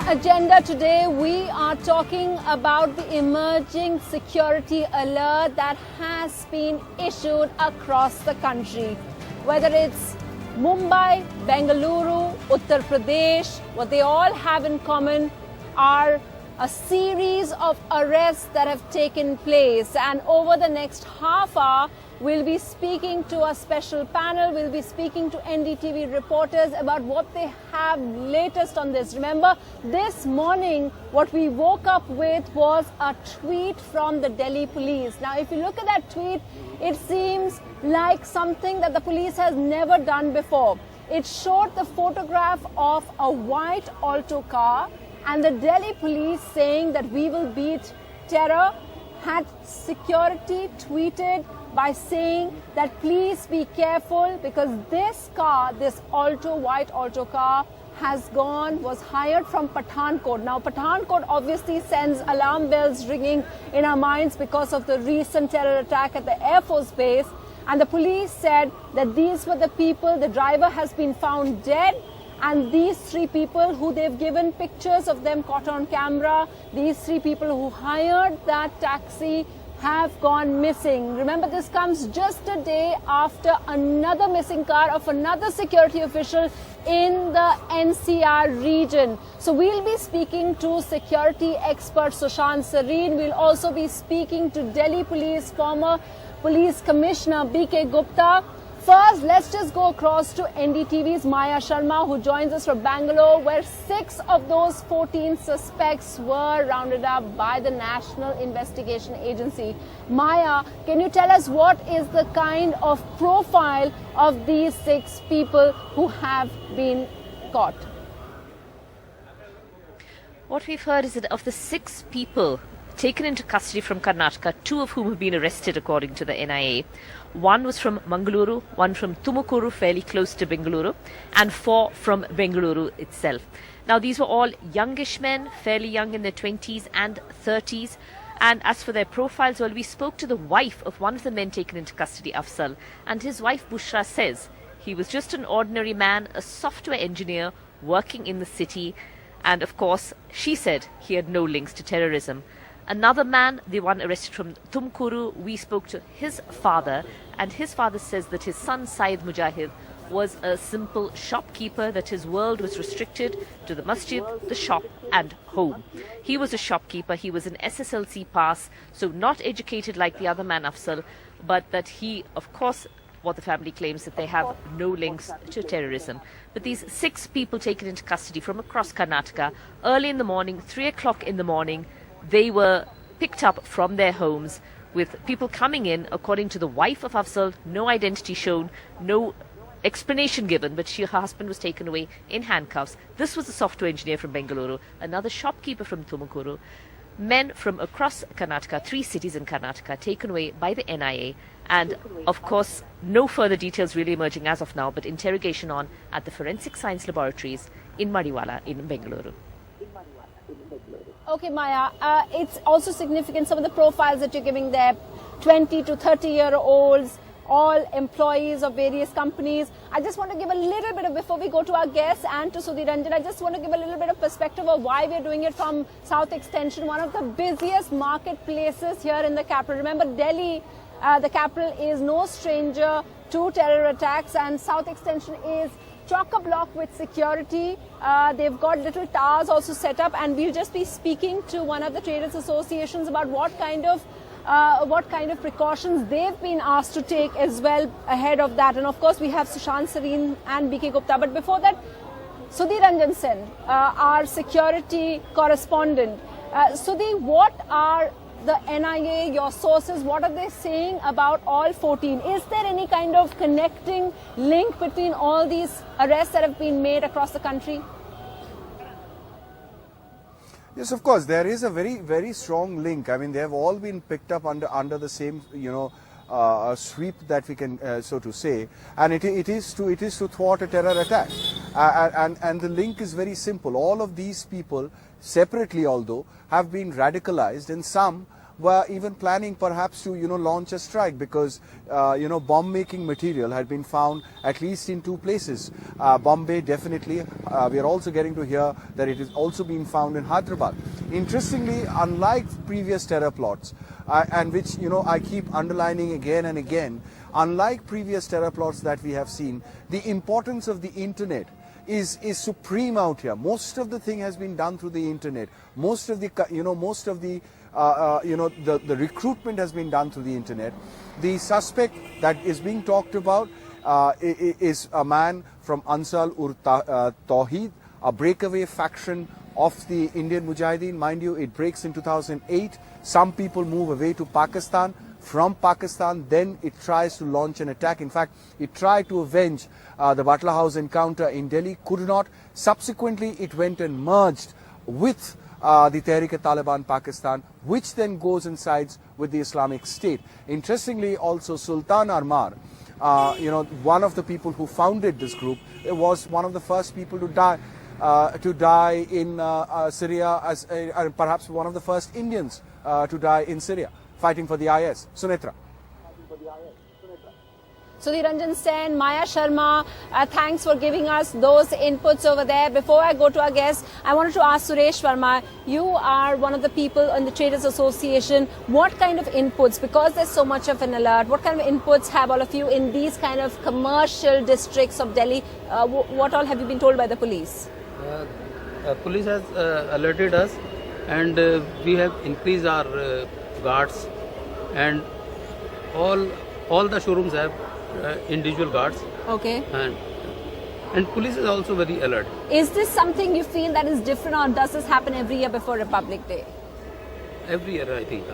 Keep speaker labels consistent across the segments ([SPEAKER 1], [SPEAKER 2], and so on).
[SPEAKER 1] agenda today, we are talking about the emerging security alert that has been issued across the country. Whether it's Mumbai, Bengaluru, Uttar Pradesh, what they all have in common are a series of arrests that have taken place. And over the next half hour, we'll be speaking to a special panel. We'll be speaking to NDTV reporters about what they have latest on this. Remember, this morning, what we woke up with was a tweet from the Delhi police. Now, if you look at that tweet, it seems like something that the police has never done before. It showed the photograph of a white Alto car and the Delhi police saying that we will beat terror. Had security tweeted by saying that please be careful because this car, this white Alto car was hired from Pathankot. Now Pathankot obviously sends alarm bells ringing in our minds because of the recent terror attack at the Air Force base. And the police said that these were the people, the driver has been found dead. And these three people who they've given pictures of them caught on camera, these three people who hired that taxi have gone missing. Remember, this comes just a day after another missing car of another security official in the NCR region. So we'll be speaking to security expert Sushant Sareen. We'll also be speaking to Delhi Police former Police Commissioner BK Gupta. First, let's just go across to NDTV's Maya Sharma, who joins us from Bangalore, where 6 of those 14 suspects were rounded up by the National Investigation Agency. Maya, can you tell us what is the kind of profile of these 6 people who have been caught?
[SPEAKER 2] What we've heard is that of the 6 people taken into custody from Karnataka, 2 of whom have been arrested according to the NIA. 1 was from Mangaluru, 1 from Tumakuru, fairly close to Bengaluru, and 4 from Bengaluru itself. Now, these were all youngish men, fairly young in their 20s and 30s. And as for their profiles, well, we spoke to the wife of one of the men taken into custody, Afzal, and his wife, Bushra, says he was just an ordinary man, a software engineer working in the city. And of course, she said he had no links to terrorism. Another man, the one arrested from Tumkuru, we spoke to his father, and his father says that his son, Syed Mujahid, was a simple shopkeeper, that his world was restricted to the masjid, the shop and home. He was a shopkeeper, he was an SSLC pass, so not educated like the other man, Afzal, but that he, of course, what the family claims, that they have no links to terrorism. But these 6 people taken into custody from across Karnataka, early in the morning, 3 o'clock in the morning, they were picked up from their homes with people coming in, according to the wife of Afzal, no identity shown, no explanation given, but her husband was taken away in handcuffs. This was a software engineer from Bengaluru, another shopkeeper from Tumakuru. Men from across Karnataka, 3 cities in Karnataka, taken away by the NIA. And, of course, no further details really emerging as of now, but interrogation on at the Forensic Science Laboratories in Madiwala in Bengaluru.
[SPEAKER 1] Okay, Maya, it's also significant, some of the profiles that you're giving there, 20 to 30-year-olds, all employees of various companies. I just want to give a little bit of, before we go to our guests and to Sudhir Ranjan, I just want to give a little bit of perspective of why we're doing it from South Extension, one of the busiest marketplaces here in the capital. Remember, Delhi, the capital, is no stranger to terror attacks, and South Extension is chock-a-block with security. They've got little towers also set up, and we'll just be speaking to one of the traders associations about what kind of precautions they've been asked to take as well ahead of that. And of course, we have Sushant Sareen and BK Gupta. But before that, Sudhir Ranjan Sen, our security correspondent. Sudhir, what are the NIA, your sources, what are they saying about all 14? Is there any kind of connecting link between all these arrests that have been made across the country?
[SPEAKER 3] Yes, of course, there is a very, very strong link. I mean, they have all been picked up under the same, sweep that we can, so to say, and it is to thwart a terror attack. And the link is very simple. All of these people, separately although, have been radicalized, and some were even planning perhaps to, launch a strike because, bomb making material had been found at least in 2 places. Bombay, definitely. We are also getting to hear that it is also being found in Hyderabad. Interestingly, unlike previous terror plots, and which, I keep underlining again and again, unlike previous terror plots that we have seen, the importance of the internet is supreme out here. Most of the thing has been done through the internet. Most of the the recruitment has been done through the internet. The suspect that is being talked about is a man from Ansar-ur-Tawheed, a breakaway faction of the Indian Mujahideen. Mind you, it breaks in 2008. Some people move away to Pakistan. From Pakistan, then it tries to launch an attack. In fact, it tried to avenge the Batla House encounter in Delhi, could not. Subsequently, it went and merged with the Tehreek-e-Taliban Pakistan, which then goes and sides with the Islamic State. Interestingly, also Sultan Armar, one of the people who founded this group, was one of the first people to die in Syria, as perhaps one of the first Indians to die in Syria, fighting for the IS. Sunetra.
[SPEAKER 1] Sudhir Ranjan Sen, Maya Sharma, thanks for giving us those inputs over there. Before I go to our guest, I wanted to ask Suresh Verma, you are one of the people in the Traders Association. What kind of inputs, because there's so much of an alert, what kind of inputs have all of you in these kind of commercial districts of Delhi? What all have you been told by the police?
[SPEAKER 4] Police has alerted us, and we have increased our guards, and all the showrooms have individual guards.
[SPEAKER 1] Okay.
[SPEAKER 4] And police is also very alert.
[SPEAKER 1] Is this something you feel that is different, or does this happen every year before Republic Day?
[SPEAKER 4] Every year, I think.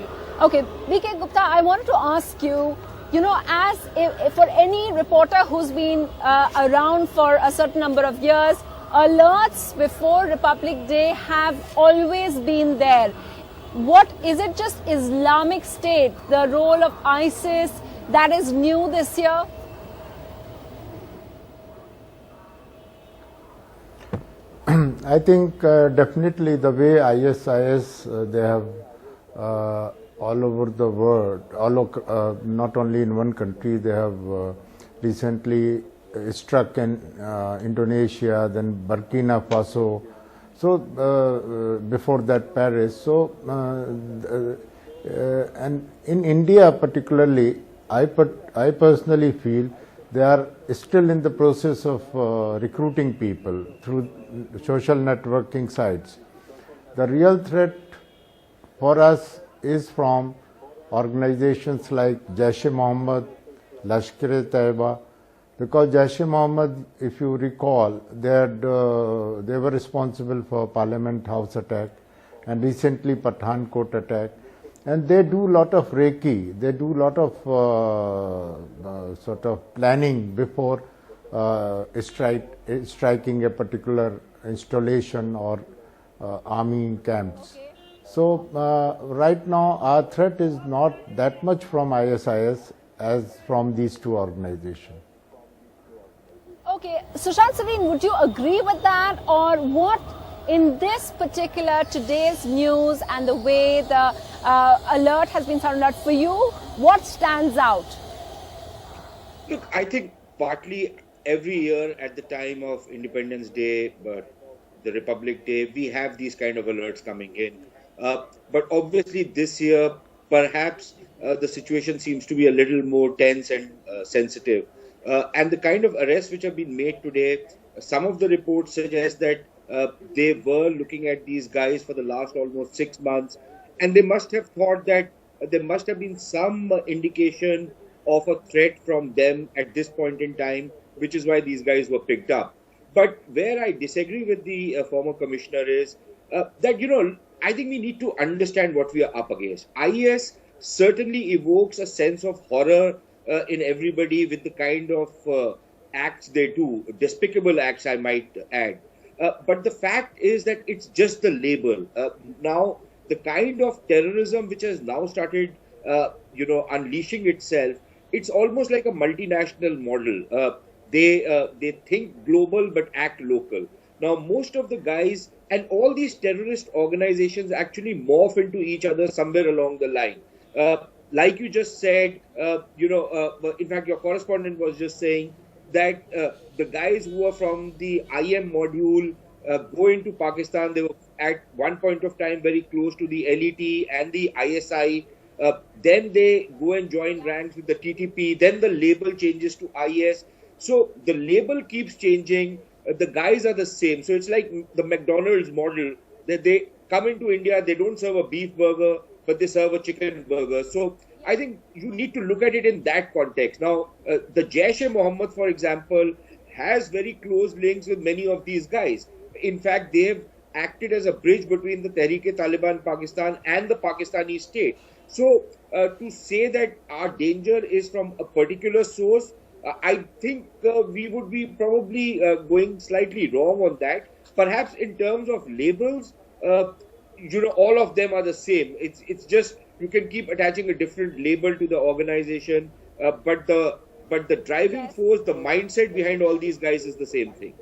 [SPEAKER 1] Okay, BK Gupta, I wanted to ask you, as if for any reporter who's been around for a certain number of years, alerts before Republic Day have always been there. What is it, just Islamic State, the role of ISIS, that is new this year?
[SPEAKER 5] I think definitely the way ISIS, they have all over the world, not only in one country, they have recently struck in Indonesia, then Burkina Faso, so before that Paris. So and in India particularly, I personally feel they are still in the process of recruiting people through social networking sites. The real threat for us is from organizations like Jaish-e-Mohammed, Lashkar-e-Taiba, because Jaish-e-Mohammed, if you recall, they were responsible for Parliament House attack and recently Pathankot attack. And they do a lot of Reiki, they do a lot of sort of planning before striking a particular installation or army camps.
[SPEAKER 1] Okay.
[SPEAKER 5] So right now our threat is not that much from ISIS as from these two organizations.
[SPEAKER 1] Okay, Sushant Sareen, would you agree with that, or what in this particular today's news and the way the alert has been sounded out for you, what stands out?
[SPEAKER 6] Look, I think partly every year at the time of Independence Day, but the Republic Day, we have these kind of alerts coming in. But obviously this year, perhaps the situation seems to be a little more tense and sensitive. And the kind of arrests which have been made today, some of the reports suggest that they were looking at these guys for the last almost 6 months, and they must have thought that there must have been some indication of a threat from them at this point in time, which is why these guys were picked up. But where I disagree with the former commissioner is that, I think we need to understand what we are up against. IS certainly evokes a sense of horror in everybody with the kind of acts they do, despicable acts I might add. But the fact is that it's just the label. Now, the kind of terrorism which has now started, unleashing itself, it's almost like a multinational model. They think global but act local. Now, most of the guys and all these terrorist organizations actually morph into each other somewhere along the line. Like you just said, in fact, your correspondent was just saying that the guys who are from the IM module go into Pakistan. They were at one point of time very close to the LET and the ISI. Then they go and join ranks with the TTP. Then the label changes to IS. So the label keeps changing. The guys are the same. So it's like the McDonald's model that they come into India, they don't serve a beef burger, but they serve a chicken burger. So I think you need to look at it in that context. Now, the Jaish-e-Mohammed, for example, has very close links with many of these guys. In fact, they have acted as a bridge between the Tehreek-e-Taliban Pakistan and the Pakistani state. So to say that our danger is from a particular source, I think we would be probably going slightly wrong on that. Perhaps in terms of labels, all of them are the same. It's just you can keep attaching a different label to the organization, but the driving force, the mindset behind all these guys is the same thing.